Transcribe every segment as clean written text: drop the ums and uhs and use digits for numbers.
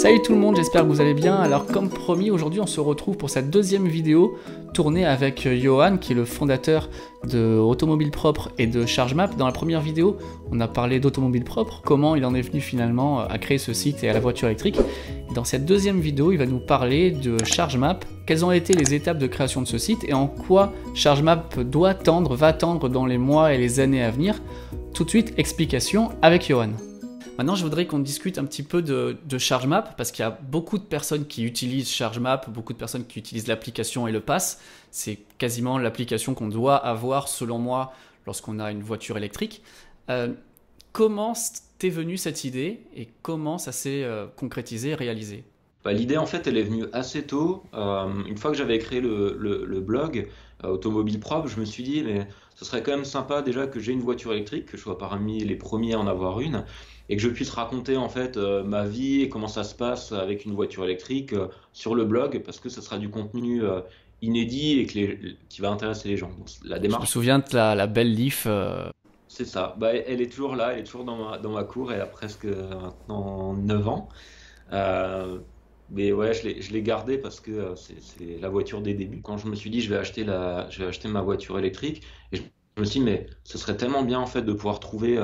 Salut tout le monde, j'espère que vous allez bien. Alors comme promis, aujourd'hui on se retrouve pour cette deuxième vidéo tournée avec Johan qui est le fondateur de Automobile Propre et de ChargeMap. Dans la première vidéo, on a parlé d'Automobile Propre, comment il en est venu finalement à créer ce site et à la voiture électrique. Et dans cette deuxième vidéo, il va nous parler de ChargeMap, quelles ont été les étapes de création de ce site et en quoi ChargeMap va tendre dans les mois et les années à venir. Tout de suite, explication avec Johan. Maintenant, je voudrais qu'on discute un petit peu de ChargeMap parce qu'il y a beaucoup de personnes qui utilisent ChargeMap, beaucoup de personnes qui utilisent l'application et le pass. C'est quasiment l'application qu'on doit avoir, selon moi, lorsqu'on a une voiture électrique. Comment t'es venue cette idée et comment ça s'est concrétisé, réalisé? L'idée, en fait, elle est venue assez tôt. Une fois que j'avais créé le blog Automobile Propre, je me suis dit, mais ce serait quand même sympa déjà que j'ai une voiture électrique, que je sois parmi les premiers à en avoir une, et que je puisse raconter en fait ma vie et comment ça se passe avec une voiture électrique sur le blog, parce que ce sera du contenu inédit et qui va intéresser les gens. Donc, la Je me démarche, souviens de la belle Leaf. c'est ça. Elle est toujours là, elle est toujours dans ma cour, elle a presque maintenant 9 ans. Euh, mais ouais, je l'ai gardé parce que c'est la voiture des débuts. Quand je me suis dit, je vais acheter ma voiture électrique, et je me suis dit, mais ce serait tellement bien en fait de pouvoir trouver,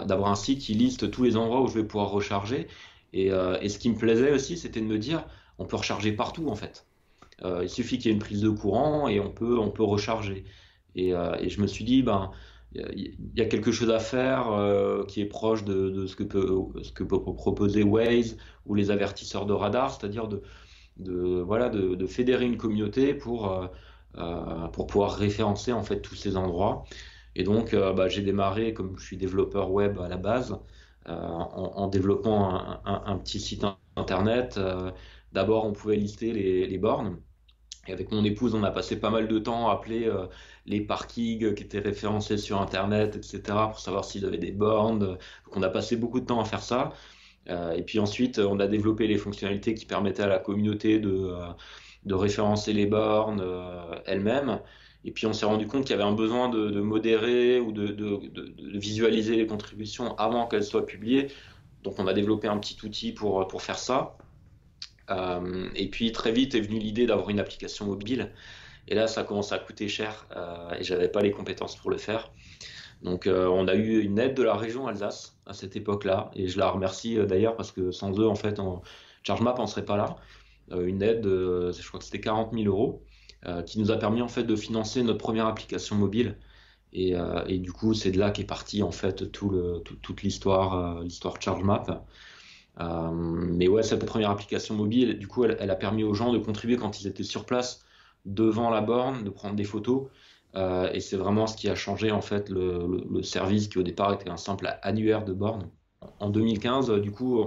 d'avoir un site qui liste tous les endroits où je vais pouvoir recharger. Et ce qui me plaisait aussi, c'était de me dire, on peut recharger partout en fait. Il suffit qu'il y ait une prise de courant et on peut recharger. Et je me suis dit, ben, il y a quelque chose à faire qui est proche de ce que peut proposer Waze ou les avertisseurs de radar, c'est-à-dire voilà, de fédérer une communauté pour pouvoir référencer en fait tous ces endroits. Et donc, j'ai démarré, comme je suis développeur web à la base, en développant un petit site internet. D'abord, on pouvait lister les bornes. Et avec mon épouse, on a passé pas mal de temps à appeler les parkings qui étaient référencés sur Internet, etc., pour savoir s'ils avaient des bornes. Donc, on a passé beaucoup de temps à faire ça. Et puis ensuite, on a développé les fonctionnalités qui permettaient à la communauté de référencer les bornes elles-mêmes. Et puis, on s'est rendu compte qu'il y avait un besoin de modérer ou de visualiser les contributions avant qu'elles soient publiées. Donc, on a développé un petit outil pour faire ça. Et puis très vite est venue l'idée d'avoir une application mobile. Et là, ça commence à coûter cher et j'avais pas les compétences pour le faire. Donc, on a eu une aide de la région Alsace à cette époque-là, et je la remercie d'ailleurs parce que sans eux, en fait, ChargeMap en serait pas là. Une aide, je crois que c'était 40 000 euros, qui nous a permis en fait de financer notre première application mobile. Et du coup, c'est de là qu'est partie en fait toute l'histoire ChargeMap. Mais ouais, cette première application mobile, du coup, elle a permis aux gens de contribuer quand ils étaient sur place devant la borne, de prendre des photos. Et c'est vraiment ce qui a changé en fait le service qui au départ était un simple annuaire de borne. En 2015, du coup,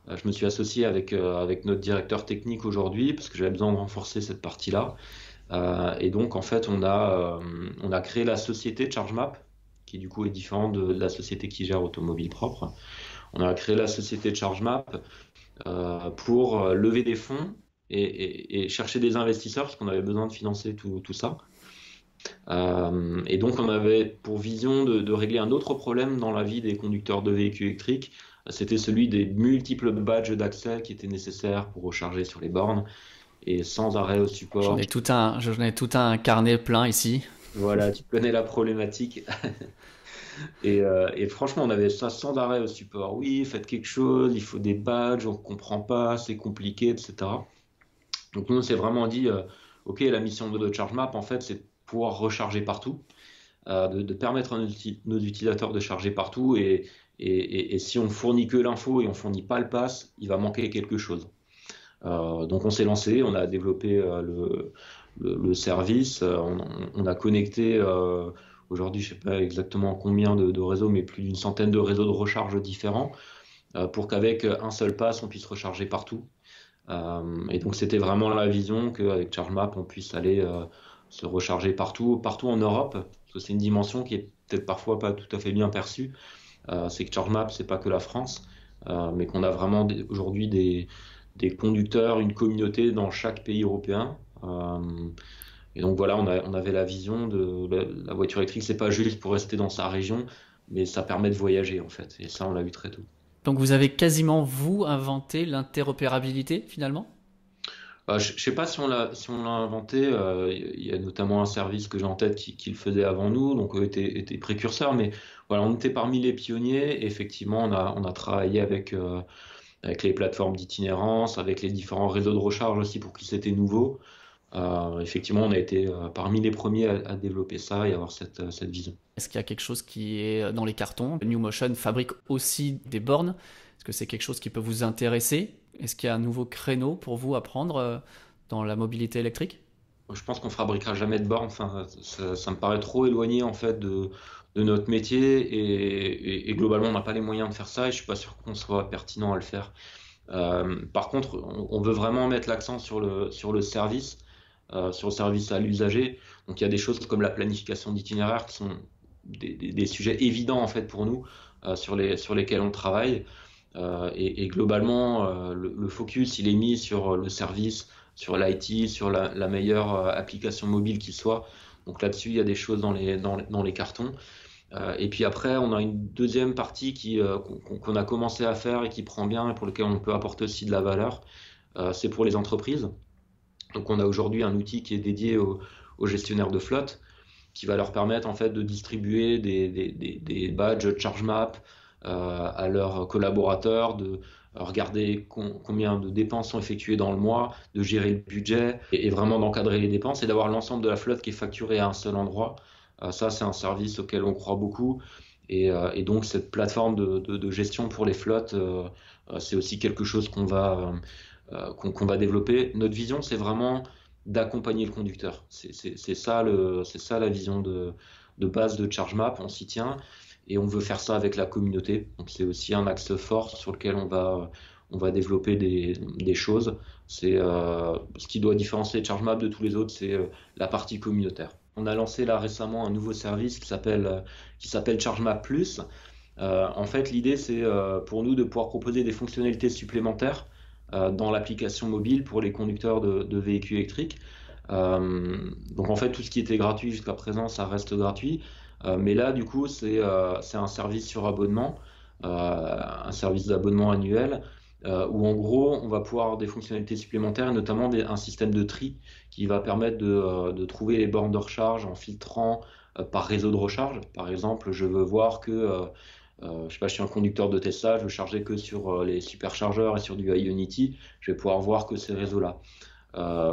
je me suis associé avec notre directeur technique aujourd'hui parce que j'avais besoin de renforcer cette partie-là. Et donc, en fait, on a créé la société ChargeMap, qui du coup est différente de la société qui gère Automobile Propre. On a créé la société ChargeMap pour lever des fonds et chercher des investisseurs parce qu'on avait besoin de financer tout ça. Et donc on avait pour vision de régler un autre problème dans la vie des conducteurs de véhicules électriques. C'était celui des multiples badges d'accès qui étaient nécessaires pour recharger sur les bornes et sans arrêt au support. J'en ai tout un carnet plein ici. Voilà, tu connais la problématique. Et franchement, on avait ça sans arrêt au support. Oui, faites quelque chose, il faut des badges, on ne comprend pas, c'est compliqué, etc. Donc nous, on s'est vraiment dit, OK, la mission de ChargeMap, en fait, c'est de pouvoir recharger partout, de permettre à nos utilisateurs de charger partout. Et si on fournit que l'info et on fournit pas le pass, il va manquer quelque chose. Donc on s'est lancé, on a développé le service, on a connecté aujourd'hui, je ne sais pas exactement combien de réseaux, mais plus d'une centaine de réseaux de recharge différents pour qu'avec un seul pass, on puisse recharger partout. Et donc c'était vraiment la vision qu'avec ChargeMap, on puisse aller se recharger partout en Europe, parce que c'est une dimension qui est peut-être parfois pas tout à fait bien perçue. C'est que ChargeMap, c'est pas que la France, mais qu'on a vraiment aujourd'hui des conducteurs, une communauté dans chaque pays européen. Et donc voilà, on avait la vision de la voiture électrique, c'est pas juste pour rester dans sa région, mais ça permet de voyager en fait. Et ça, on l'a vu très tôt. Donc vous avez quasiment, vous, inventé l'interopérabilité finalement? Je sais pas si on l'a inventé. Il y a notamment un service que j'ai en tête qui le faisait avant nous, donc eux étaient précurseurs. Mais voilà, on était parmi les pionniers. Et effectivement, on a travaillé avec les plateformes d'itinérance, avec les différents réseaux de recharge aussi pour qui c'était nouveau. Effectivement, on a été parmi les premiers à développer ça et avoir cette vision. Est-ce qu'il y a quelque chose qui est dans les cartons? New Motion fabrique aussi des bornes. Est-ce que c'est quelque chose qui peut vous intéresser? Est-ce qu'il y a un nouveau créneau pour vous à prendre dans la mobilité électrique? Je pense qu'on fabriquera jamais de borne. Enfin, ça me paraît trop éloigné en fait de notre métier et globalement, on n'a pas les moyens de faire ça et je suis pas sûr qu'on soit pertinent à le faire. Par contre, on veut vraiment mettre l'accent sur le service, sur le service à l'usager. Donc, il y a des choses comme la planification d'itinéraire qui sont des sujets évidents en fait pour nous, sur lesquels on travaille. Et globalement, le focus, il est mis sur le service, sur l'IT, sur la meilleure application mobile qui soit. Donc là-dessus, il y a des choses dans les cartons. Et puis après, on a une deuxième partie qu'on a commencé à faire et qui prend bien et pour lequel on peut apporter aussi de la valeur. C'est pour les entreprises. Donc on a aujourd'hui un outil qui est dédié aux gestionnaires de flotte qui va leur permettre en fait de distribuer des badges ChargeMap à leurs collaborateurs, de regarder combien de dépenses sont effectuées dans le mois, de gérer le budget et vraiment d'encadrer les dépenses et d'avoir l'ensemble de la flotte qui est facturée à un seul endroit. Ça, c'est un service auquel on croit beaucoup. Et donc, cette plateforme de gestion pour les flottes, c'est aussi quelque chose qu'on va développer. Notre vision, c'est vraiment d'accompagner le conducteur. C'est ça, c'est ça la vision de base de ChargeMap. On s'y tient et on veut faire ça avec la communauté. Donc, c'est aussi un axe fort sur lequel on va développer des choses. C'est ce qui doit différencier ChargeMap de tous les autres, c'est la partie communautaire. On a lancé là récemment un nouveau service qui s'appelle ChargeMap Plus. En fait, l'idée, c'est pour nous de pouvoir proposer des fonctionnalités supplémentaires dans l'application mobile pour les conducteurs de véhicules électriques. Donc en fait, tout ce qui était gratuit jusqu'à présent, ça reste gratuit. Mais là, du coup, c'est un service sur abonnement, un service d'abonnement annuel, où en gros, on va pouvoir avoir des fonctionnalités supplémentaires, et notamment un système de tri qui va permettre de trouver les bornes de recharge en filtrant par réseau de recharge. Par exemple, je veux voir que je sais pas, je suis un conducteur de Tesla, je veux charger que sur les superchargeurs et sur du Ionity, je vais pouvoir voir que ces réseaux-là.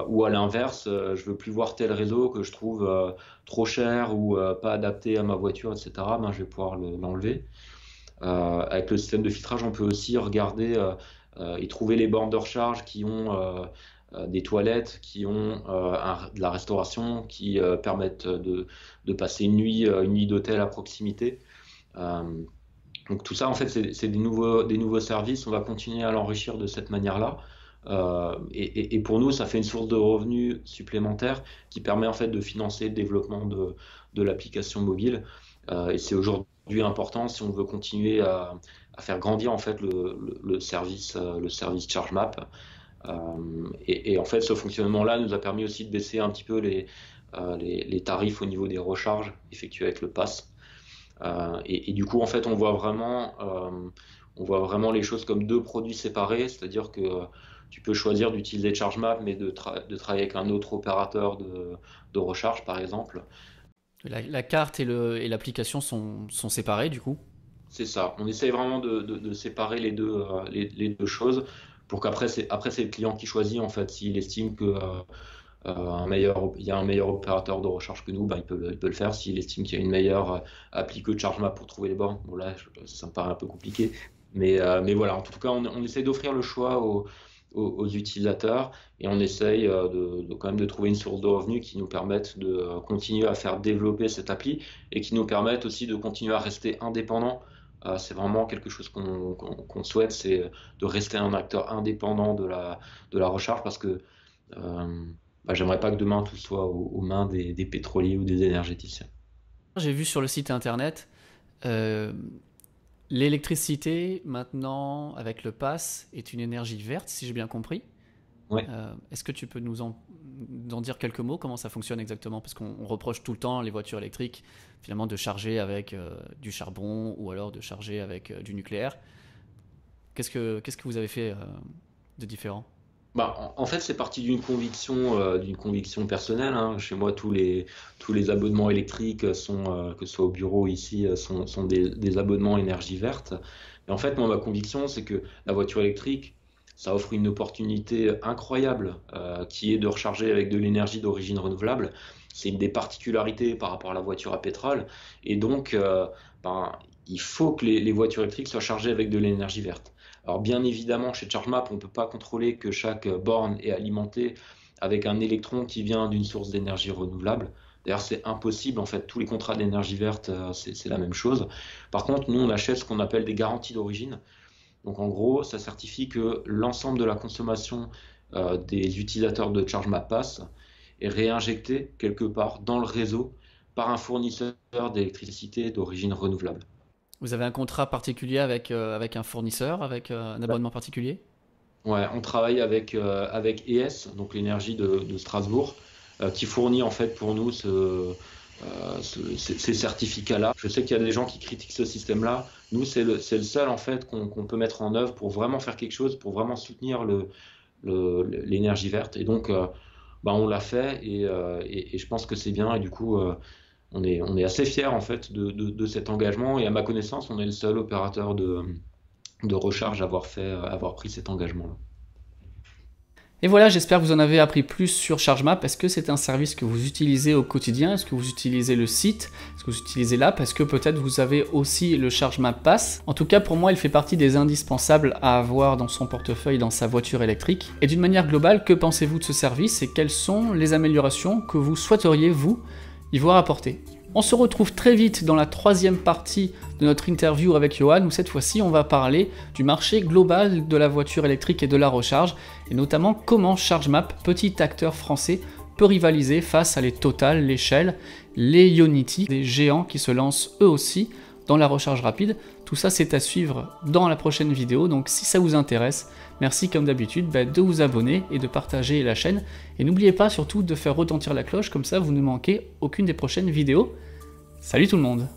Ou à l'inverse, je veux plus voir tel réseau que je trouve trop cher ou pas adapté à ma voiture, etc. Ben, je vais pouvoir l'enlever. Avec le système de filtrage, on peut aussi regarder et trouver les bornes de recharge qui ont des toilettes, qui ont de la restauration, qui permettent de passer une nuit d'hôtel à proximité. Donc tout ça, en fait, c'est des nouveaux services. On va continuer à l'enrichir de cette manière-là. Et pour nous, ça fait une source de revenus supplémentaire qui permet en fait de financer le développement de l'application mobile. Et c'est aujourd'hui important si on veut continuer à faire grandir en fait le service ChargeMap. Et en fait, ce fonctionnement-là nous a permis aussi de baisser un petit peu les tarifs au niveau des recharges effectuées avec le pass. Et du coup, en fait, on voit vraiment les choses comme deux produits séparés, c'est-à-dire que tu peux choisir d'utiliser ChargeMap, mais de travailler avec un autre opérateur de recharge, par exemple. La carte et l'application sont séparés du coup. C'est ça. On essaye vraiment de séparer les deux choses pour qu'après, c'est le client qui choisit, en fait, s'il estime que il y a un meilleur opérateur de recharge que nous, ben, il peut le faire. S'il estime qu'il y a une meilleure appli que ChargeMap pour trouver les bornes, bon là, ça me paraît un peu compliqué. Mais voilà, en tout cas, on essaie d'offrir le choix aux utilisateurs et on essaye quand même de trouver une source de revenus qui nous permette de continuer à faire développer cette appli et qui nous permette aussi de continuer à rester indépendant. C'est vraiment quelque chose qu'on souhaite, c'est de rester un acteur indépendant de la recharge parce que j'aimerais pas que demain tout soit aux mains des pétroliers ou des énergéticiens. J'ai vu sur le site internet euh, l'électricité maintenant avec le pass est une énergie verte si j'ai bien compris. Ouais. Est-ce que tu peux nous en dire quelques mots, comment ça fonctionne exactement? Parce qu'on reproche tout le temps les voitures électriques finalement de charger avec du charbon ou alors de charger avec du nucléaire. Qu'est-ce que vous avez fait de différent? Bah, en fait, c'est parti d'une conviction personnelle, hein. Chez moi, tous les abonnements électriques sont, que ce soit au bureau ici, sont des abonnements énergie verte. Et en fait, moi, ma conviction, c'est que la voiture électrique, ça offre une opportunité incroyable, qui est de recharger avec de l'énergie d'origine renouvelable. C'est une des particularités par rapport à la voiture à pétrole. Et donc, ben, il faut que les voitures électriques soient chargées avec de l'énergie verte. Alors bien évidemment, chez ChargeMap, on ne peut pas contrôler que chaque borne est alimentée avec un électron qui vient d'une source d'énergie renouvelable. D'ailleurs, c'est impossible, en fait, tous les contrats d'énergie verte, c'est la même chose. Par contre, nous, on achète ce qu'on appelle des garanties d'origine. Donc en gros, ça certifie que l'ensemble de la consommation des utilisateurs de ChargeMap Pass est réinjecté quelque part dans le réseau par un fournisseur d'électricité d'origine renouvelable. Vous avez un contrat particulier avec un fournisseur, avec un abonnement particulier? Ouais, on travaille avec ES, donc l'énergie de Strasbourg, qui fournit en fait pour nous ces certificats-là. Je sais qu'il y a des gens qui critiquent ce système-là. Nous, c'est le seul en fait qu'on peut mettre en œuvre pour vraiment faire quelque chose, pour vraiment soutenir l'énergie verte. Et donc, bah, on l'a fait et je pense que c'est bien. Et du coup, on est assez fiers en fait de cet engagement. Et à ma connaissance, on est le seul opérateur de recharge à avoir pris cet engagement-là. Et voilà, j'espère que vous en avez appris plus sur ChargeMap. Est-ce que c'est un service que vous utilisez au quotidien? Est-ce que vous utilisez le site? Est-ce que vous utilisez l'app? Est-ce que peut-être vous avez aussi le ChargeMap Pass? En tout cas, pour moi, il fait partie des indispensables à avoir dans son portefeuille, dans sa voiture électrique. Et d'une manière globale, que pensez-vous de ce service et quelles sont les améliorations que vous souhaiteriez, vous, y voir apporter? On se retrouve très vite dans la troisième partie de notre interview avec Johan, où cette fois-ci on va parler du marché global de la voiture électrique et de la recharge, et notamment comment ChargeMap, petit acteur français, peut rivaliser face à les Total, les Shell, les Ionity, des géants qui se lancent eux aussi dans la recharge rapide. Tout ça c'est à suivre dans la prochaine vidéo, donc si ça vous intéresse, merci comme d'habitude de vous abonner et de partager la chaîne. Et n'oubliez pas surtout de faire retentir la cloche, comme ça vous ne manquez aucune des prochaines vidéos. Salut tout le monde!